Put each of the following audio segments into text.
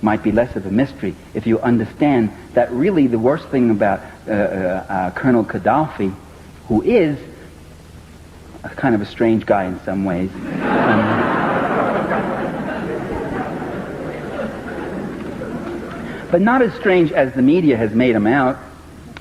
might be less of a mystery if you understand that really the worst thing about Colonel Gaddafi, who is a kind of a strange guy in some ways, but not as strange as the media has made him out.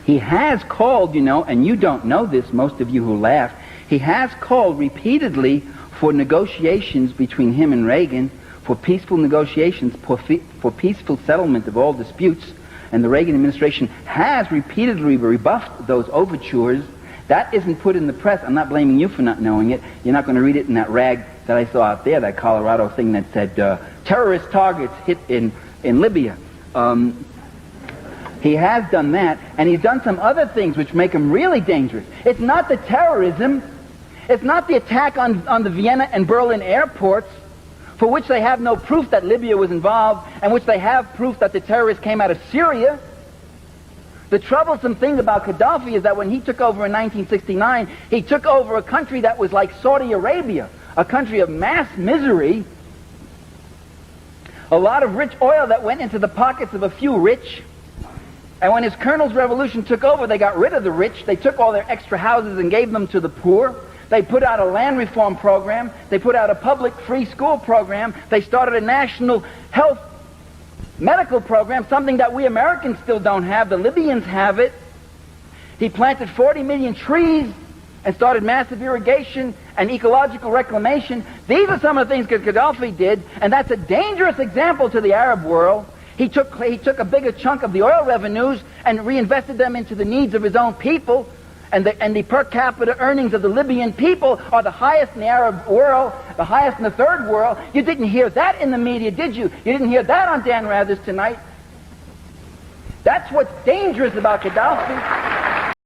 He has called, and you don't know this, most of you who laugh, he has called repeatedly for negotiations between him and Reagan, for peaceful negotiations, for peaceful settlement of all disputes, and the Reagan administration has repeatedly rebuffed those overtures. That isn't put in the press. I'm not blaming you for not knowing it. You're not going to read it in that rag that I saw out there, that Colorado thing that said, terrorist targets hit in Libya. He has done that, and he's done some other things which make him really dangerous. It's not the terrorism, it's not the attack on the Vienna and Berlin airports, for which they have no proof that Libya was involved, and which they have proof that the terrorists came out of Syria. The troublesome thing about Gaddafi is that when he took over in 1969, he took over a country that was like Saudi Arabia, a country of mass misery, a lot of rich oil that went into the pockets of a few rich. And when his colonel's revolution took over, they got rid of the rich. They took all their extra houses and gave them to the poor. They put out a land reform program. They put out a public free school program. They started a national health medical program, something that we Americans still don't have. The Libyans have it. He planted 40 million trees and started massive irrigation and ecological reclamation. These are some of the things that Gaddafi did, and that's a dangerous example to the Arab world. He took a bigger chunk of the oil revenues and reinvested them into the needs of his own people, and the per capita earnings of the Libyan people are the highest in the Arab world, the highest in the third world. You didn't hear that in the media, did you? You didn't hear that on Dan Rather's Tonight. That's what's dangerous about Gaddafi.